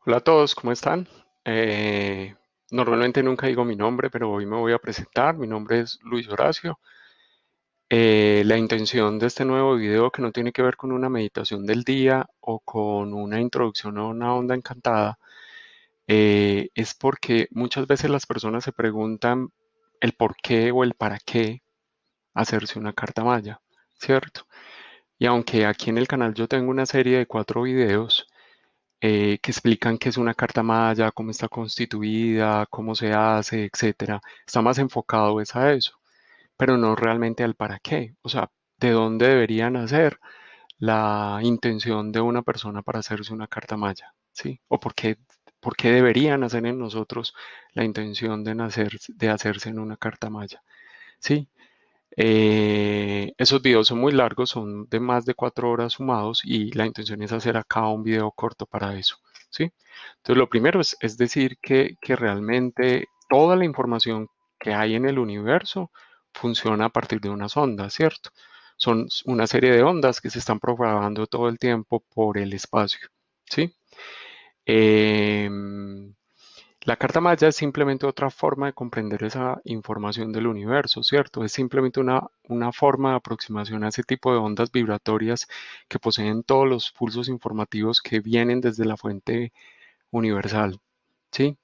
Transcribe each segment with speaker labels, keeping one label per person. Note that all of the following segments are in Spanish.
Speaker 1: Hola a todos, ¿cómo están? Eh, Normalmente nunca digo mi nombre, pero hoy me voy a presentar. Mi nombre es Luis Horacio. La intención de este nuevo video, que no tiene que ver con una meditación del día o con una introducción a una onda encantada, es porque muchas veces las personas se preguntan el por qué o el para qué hacerse una carta maya, ¿cierto? Y aunque aquí en el canal yo tengo una serie de 4 videos, que explican qué es una carta maya, cómo está constituida, cómo se hace, etcétera. Está más enfocado es a eso, pero no realmente al para qué. O sea, de dónde debería nacer la intención de una persona para hacerse una carta maya, ¿sí? O por qué debería nacer en nosotros la intención de nacer, de hacerse en una carta maya, ¿sí? Esos videos son muy largos, son de más de 4 horas sumados y la intención es hacer acá un video corto para eso, ¿sí? Entonces lo primero es decir que realmente toda la información que hay en el universo funciona a partir de unas ondas, ¿cierto? Son una serie de ondas que se están propagando todo el tiempo por el espacio, ¿sí? Em, la carta maya es simplemente otra forma de comprender esa información del universo, ¿cierto? Es simplemente una forma de aproximación a ese tipo de ondas vibratorias que poseen todos los pulsos informativos que vienen desde la fuente universal, ¿sí?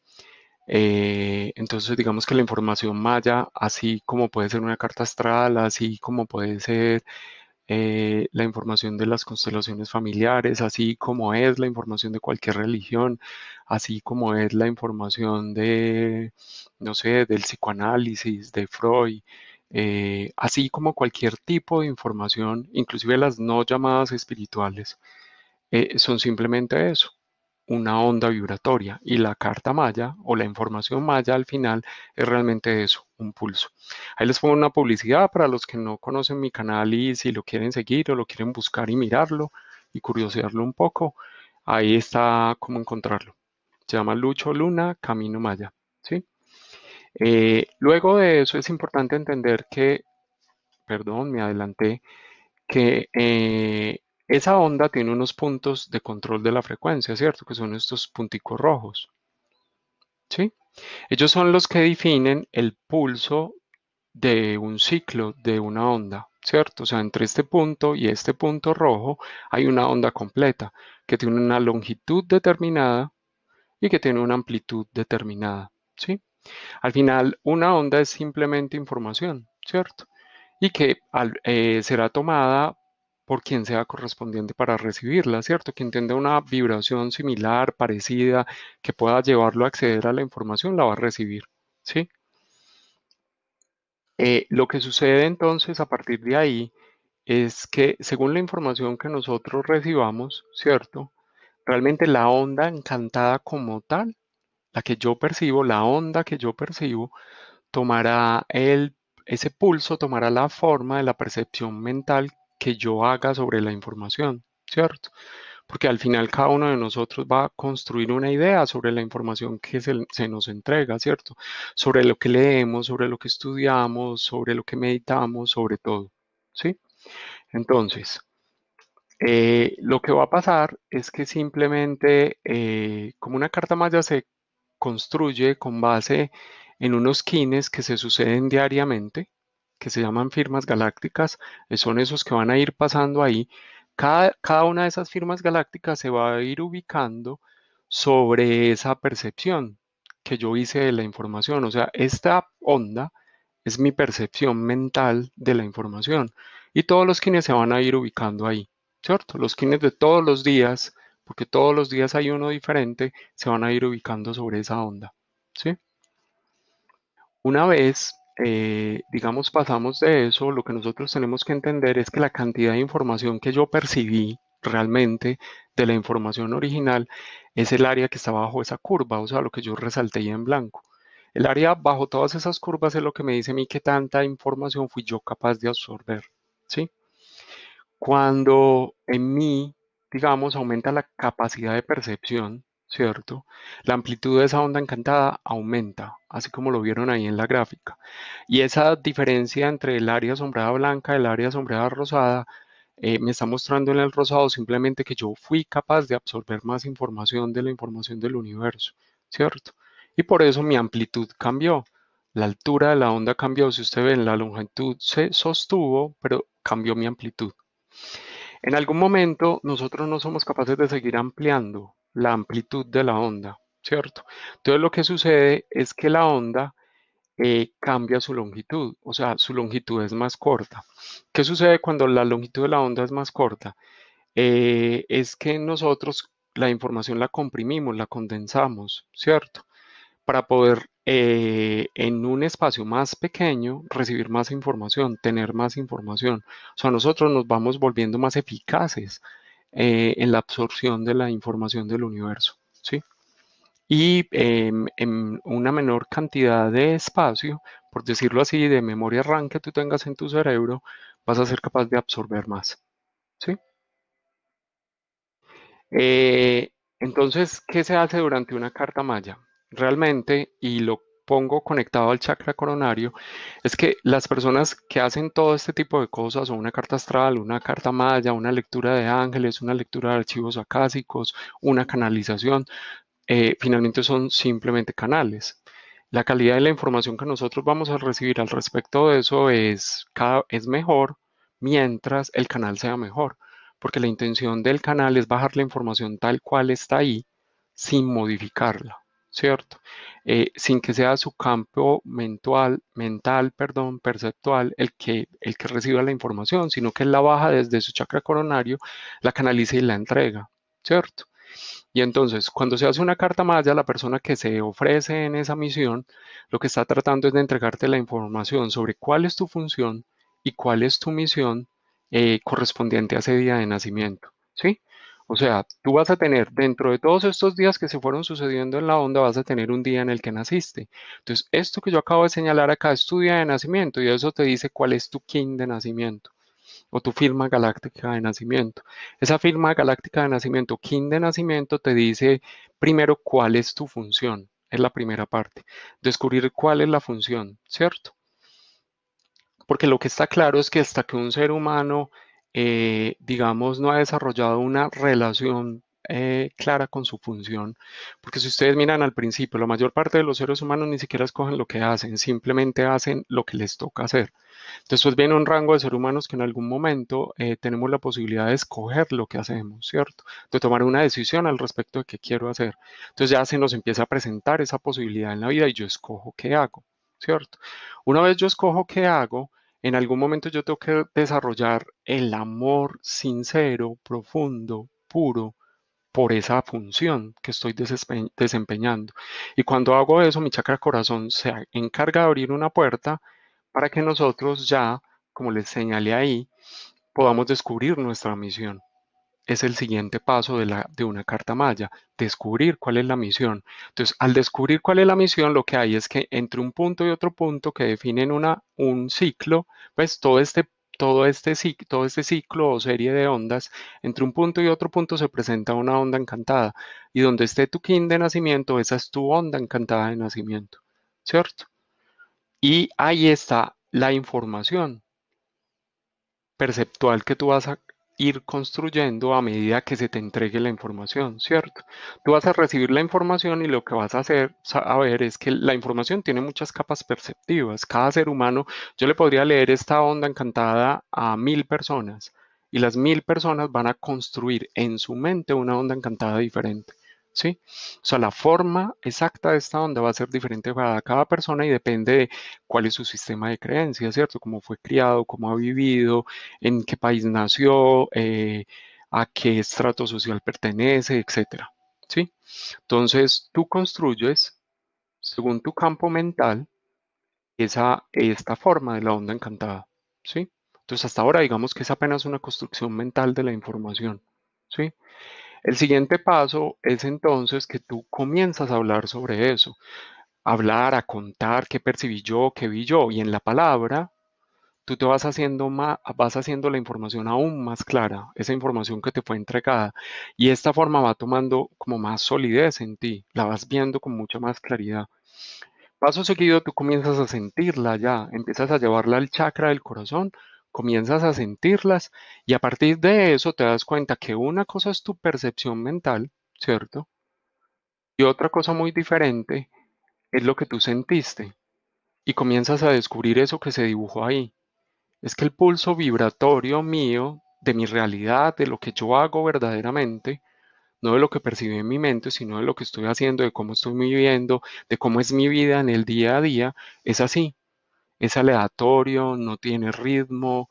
Speaker 1: Entonces, digamos que la información maya, así como puede ser una carta astral, así como puede ser la información de las constelaciones familiares, así como es la información de cualquier religión, así como es la información de, no sé, del psicoanálisis, de Freud, así como cualquier tipo de información, inclusive las no llamadas espirituales, son simplemente eso, una onda vibratoria. Y la carta maya o la información maya al final es realmente eso, un pulso. Ahí les pongo una publicidad para los que no conocen mi canal y si lo quieren seguir o lo quieren buscar y mirarlo y curiosearlo un poco, ahí está cómo encontrarlo. Se llama Lucho Luna Camino Maya. ¿Sí? Luego de eso es importante entender que, perdón, me adelanté, que esa onda tiene unos puntos de control de la frecuencia, ¿cierto? Que son estos punticos rojos, ¿sí? Ellos son los que definen el pulso de un ciclo de una onda, ¿cierto? O sea, entre este punto y este punto rojo hay una onda completa que tiene una longitud determinada y que tiene una amplitud determinada, ¿sí? Al final, una onda es simplemente información, ¿cierto? Y que será tomada por quien sea correspondiente para recibirla, ¿cierto? Quien tenga una vibración similar, parecida, que pueda llevarlo a acceder a la información, la va a recibir, ¿sí? Lo que sucede entonces a partir de ahí es que según la información que nosotros recibamos, ¿cierto? Realmente la onda encantada como tal, la que yo percibo, la onda que yo percibo, tomará ese pulso, tomará la forma de la percepción mental que yo haga sobre la información, ¿cierto? Porque al final cada uno de nosotros va a construir una idea sobre la información que se nos entrega, ¿cierto? Sobre lo que leemos, sobre lo que estudiamos, sobre lo que meditamos, sobre todo, ¿sí? Entonces, lo que va a pasar es que simplemente, como una carta maya se construye con base en unos quines que se suceden diariamente, que se llaman firmas galácticas, son esos que van a ir pasando ahí. Cada una de esas firmas galácticas se va a ir ubicando sobre esa percepción que yo hice de la información. O sea, esta onda es mi percepción mental de la información y todos los quines se van a ir ubicando ahí, ¿cierto? Los quines de todos los días, porque todos los días hay uno diferente, se van a ir ubicando sobre esa onda, ¿sí? Una vez, digamos, pasamos de eso, lo que nosotros tenemos que entender es que la cantidad de información que yo percibí realmente de la información original es el área que está bajo esa curva, o sea, lo que yo resalté ahí en blanco. El área bajo todas esas curvas es lo que me dice a mí qué tanta información fui yo capaz de absorber, ¿sí? Cuando en mí, digamos, aumenta la capacidad de percepción, ¿cierto? La amplitud de esa onda encantada aumenta, así como lo vieron ahí en la gráfica. Y esa diferencia entre el área sombreada blanca y el área sombreada rosada me está mostrando en el rosado simplemente que yo fui capaz de absorber más información de la información del universo, ¿cierto? Y por eso mi amplitud cambió. La altura de la onda cambió. Si usted ve, la longitud se sostuvo, pero cambió mi amplitud. En algún momento nosotros no somos capaces de seguir ampliando la amplitud de la onda, ¿cierto? Entonces lo que sucede es que la onda cambia su longitud, o sea, su longitud es más corta. ¿Qué sucede cuando la longitud de la onda es más corta? Es que nosotros la información la comprimimos, la condensamos, ¿cierto? Para poder en un espacio más pequeño recibir más información, tener más información. O sea, nosotros nos vamos volviendo más eficaces en la absorción de la información del universo, ¿sí? Y en una menor cantidad de espacio, por decirlo así, de memoria RAM que tú tengas en tu cerebro, vas a ser capaz de absorber más, ¿sí? Eh, entonces, ¿qué se hace durante una carta maya? Realmente, y lo pongo conectado al chakra coronario, es que las personas que hacen todo este tipo de cosas, o una carta astral, una carta maya, una lectura de ángeles, una lectura de archivos acásicos, una canalización, finalmente son simplemente canales. La calidad de la información que nosotros vamos a recibir al respecto de eso es mejor mientras el canal sea mejor, porque la intención del canal es bajar la información tal cual está ahí sin modificarla, ¿cierto? Sin que sea su campo mental, perceptual, el que reciba la información, sino que él la baja desde su chakra coronario, la canaliza y la entrega, ¿cierto? Y entonces, cuando se hace una carta maya, la persona que se ofrece en esa misión, lo que está tratando es de entregarte la información sobre cuál es tu función y cuál es tu misión correspondiente a ese día de nacimiento, ¿sí? O sea, tú vas a tener, dentro de todos estos días que se fueron sucediendo en la onda, vas a tener un día en el que naciste. Entonces, esto que yo acabo de señalar acá es tu día de nacimiento y eso te dice cuál es tu kin de nacimiento o tu firma galáctica de nacimiento. Esa firma galáctica de nacimiento, kin de nacimiento, te dice primero cuál es tu función. Es la primera parte. Descubrir cuál es la función, ¿cierto? Porque lo que está claro es que hasta que un ser humano, digamos, no ha desarrollado una relación clara con su función, porque si ustedes miran al principio, la mayor parte de los seres humanos ni siquiera escogen lo que hacen, simplemente hacen lo que les toca hacer. Después viene un rango de seres humanos que en algún momento tenemos la posibilidad de escoger lo que hacemos, ¿cierto? De tomar una decisión al respecto de qué quiero hacer. Entonces ya se nos empieza a presentar esa posibilidad en la vida y yo escojo qué hago, ¿cierto? Una vez yo escojo qué hago, en algún momento yo tengo que desarrollar el amor sincero, profundo, puro por esa función que estoy desempeñando. Y cuando hago eso, mi chakra corazón se encarga de abrir una puerta para que nosotros ya, como les señalé ahí, podamos descubrir nuestra misión. Es el siguiente paso de una carta maya, descubrir cuál es la misión. Entonces, al descubrir cuál es la misión, lo que hay es que entre un punto y otro punto que definen un ciclo, pues todo este ciclo o serie de ondas, entre un punto y otro punto se presenta una onda encantada. Y donde esté tu kin de nacimiento, esa es tu onda encantada de nacimiento, ¿cierto? Y ahí está la información perceptual que tú vas a ir construyendo a medida que se te entregue la información, ¿cierto? Tú vas a recibir la información y lo que vas a hacer, a ver, es que la información tiene muchas capas perceptivas. Cada ser humano, yo le podría leer esta onda encantada a 1000 personas y las 1000 personas van a construir en su mente una onda encantada diferente. ¿Sí? O sea, la forma exacta de esta onda va a ser diferente para cada persona y depende de cuál es su sistema de creencias, ¿cierto? Cómo fue criado, cómo ha vivido, en qué país nació, a qué estrato social pertenece, etcétera. ¿Sí? Entonces, tú construyes, según tu campo mental, esta forma de la onda encantada. ¿Sí? Entonces, hasta ahora digamos que es apenas una construcción mental de la información. ¿Sí? El siguiente paso es entonces que tú comienzas a hablar sobre eso, hablar, a contar qué percibí yo, qué vi yo, y en la palabra tú te vas haciendo la información aún más clara, esa información que te fue entregada, y esta forma va tomando como más solidez en ti, la vas viendo con mucha más claridad. Paso seguido, tú comienzas a sentirla ya, empiezas a llevarla al chakra del corazón comienzas a sentirlas y a partir de eso te das cuenta que una cosa es tu percepción mental, ¿cierto? Y otra cosa muy diferente es lo que tú sentiste y comienzas a descubrir eso que se dibujó ahí. Es que el pulso vibratorio mío, de mi realidad, de lo que yo hago verdaderamente, no de lo que percibí en mi mente, sino de lo que estoy haciendo, de cómo estoy viviendo, de cómo es mi vida en el día a día, es así. Es aleatorio, no tiene ritmo,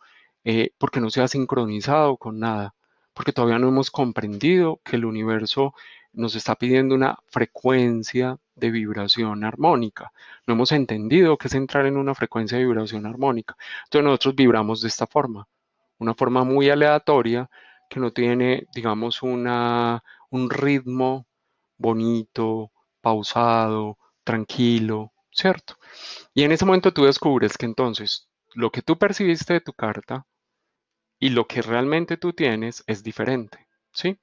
Speaker 1: porque no se ha sincronizado con nada, porque todavía no hemos comprendido que el universo nos está pidiendo una frecuencia de vibración armónica. No hemos entendido qué es entrar en una frecuencia de vibración armónica. Entonces nosotros vibramos de esta forma, una forma muy aleatoria que no tiene, digamos, un ritmo bonito, pausado, tranquilo, ¿cierto? Y en ese momento tú descubres que entonces lo que tú percibiste de tu carta y lo que realmente tú tienes es diferente, ¿sí?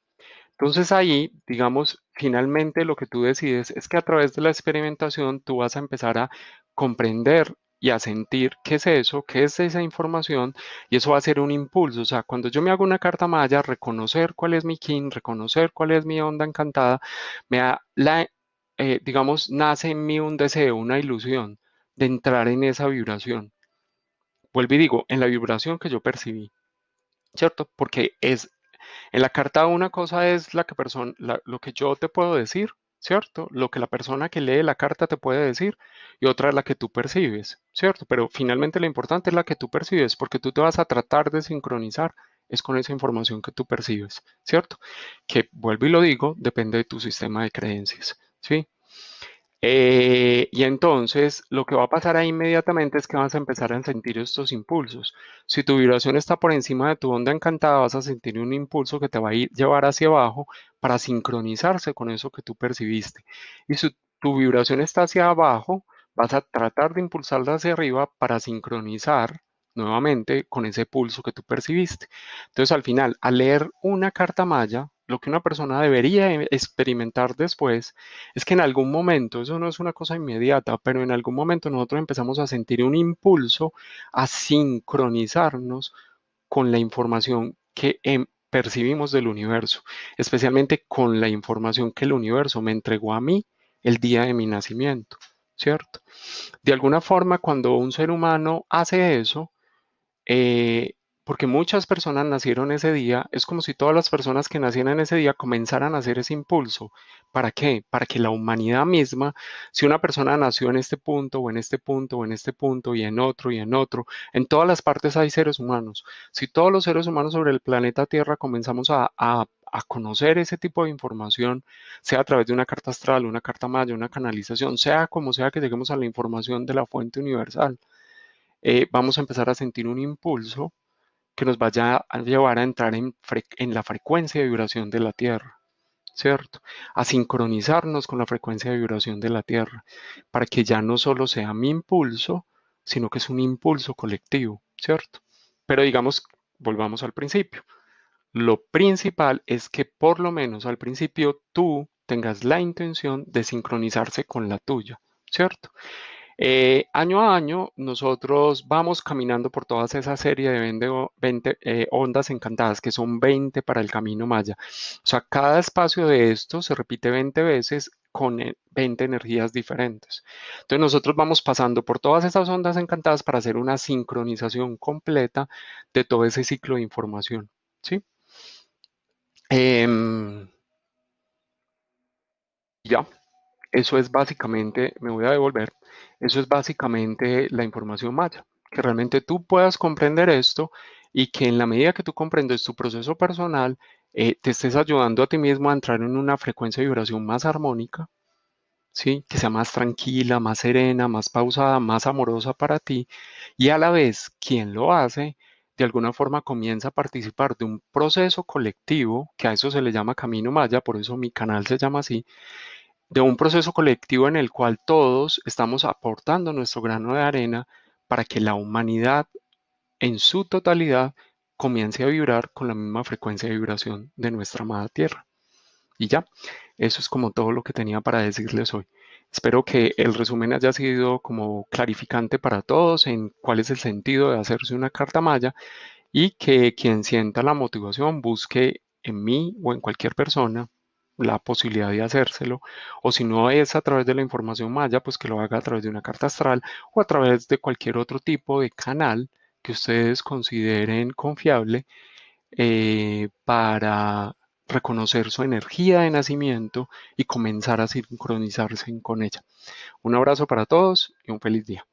Speaker 1: Entonces ahí, digamos, finalmente lo que tú decides es que a través de la experimentación tú vas a empezar a comprender y a sentir qué es eso, qué es esa información, y eso va a ser un impulso. O sea, cuando yo me hago una carta maya, reconocer cuál es mi kin, reconocer cuál es mi onda encantada, me da digamos, nace en mí un deseo, una ilusión de entrar en esa vibración. Vuelvo y digo, en la vibración que yo percibí, ¿cierto? Porque es en la carta una cosa es lo que yo te puedo decir, ¿cierto? Lo que la persona que lee la carta te puede decir y otra es la que tú percibes, ¿cierto? Pero finalmente lo importante es la que tú percibes porque tú te vas a tratar de sincronizar es con esa información que tú percibes, ¿cierto? Que vuelvo y lo digo, depende de tu sistema de creencias, ¿sí? Y entonces lo que va a pasar ahí inmediatamente es que vas a empezar a sentir estos impulsos. Si tu vibración está por encima de tu onda encantada, vas a sentir un impulso que te va a ir, llevar hacia abajo para sincronizarse con eso que tú percibiste. Y si tu vibración está hacia abajo, vas a tratar de impulsarla hacia arriba para sincronizar nuevamente con ese pulso que tú percibiste. Entonces al final, al leer una carta maya, lo que una persona debería experimentar después es que en algún momento, eso no es una cosa inmediata, pero en algún momento nosotros empezamos a sentir un impulso a sincronizarnos con la información que percibimos del universo, especialmente con la información que el universo me entregó a mí el día de mi nacimiento, ¿cierto? De alguna forma, cuando un ser humano hace eso, eh, porque muchas personas nacieron ese día, es como si todas las personas que nacieran ese día comenzaran a hacer ese impulso. ¿Para qué? Para que la humanidad misma, si una persona nació en este punto o en este punto o en este punto y en otro, en todas las partes hay seres humanos. Si todos los seres humanos sobre el planeta Tierra comenzamos a conocer ese tipo de información, sea a través de una carta astral, una carta maya, una canalización, sea como sea que lleguemos a la información de la fuente universal, vamos a empezar a sentir un impulso que nos vaya a llevar a entrar en la frecuencia de vibración de la Tierra, ¿cierto? A sincronizarnos con la frecuencia de vibración de la Tierra, para que ya no solo sea mi impulso, sino que es un impulso colectivo, ¿cierto? Pero digamos, volvamos al principio. Lo principal es que por lo menos al principio tú tengas la intención de sincronizarse con la tuya, ¿cierto? Año a año, nosotros vamos caminando por toda esa serie de 20 ondas encantadas, que son 20 para el camino maya. O sea, cada espacio de esto se repite 20 veces con 20 energías diferentes. Entonces, nosotros vamos pasando por todas esas ondas encantadas para hacer una sincronización completa de todo ese ciclo de información. ¿Sí? Em, ya. Eso es básicamente, me voy a devolver, eso es básicamente la información maya, que realmente tú puedas comprender esto y que en la medida que tú comprendes tu proceso personal, te estés ayudando a ti mismo a entrar en una frecuencia de vibración más armónica, ¿sí? Que sea más tranquila, más serena, más pausada, más amorosa para ti y a la vez quien lo hace de alguna forma comienza a participar de un proceso colectivo, que a eso se le llama Camino Maya, por eso mi canal se llama así, de un proceso colectivo en el cual todos estamos aportando nuestro grano de arena para que la humanidad en su totalidad comience a vibrar con la misma frecuencia de vibración de nuestra amada Tierra. Y ya, eso es como todo lo que tenía para decirles hoy. Espero que el resumen haya sido como clarificante para todos en cuál es el sentido de hacerse una carta maya y que quien sienta la motivación busque en mí o en cualquier persona la posibilidad de hacérselo, o si no es a través de la información maya, pues que lo haga a través de una carta astral o a través de cualquier otro tipo de canal que ustedes consideren confiable para reconocer su energía de nacimiento y comenzar a sincronizarse con ella. Un abrazo para todos y un feliz día.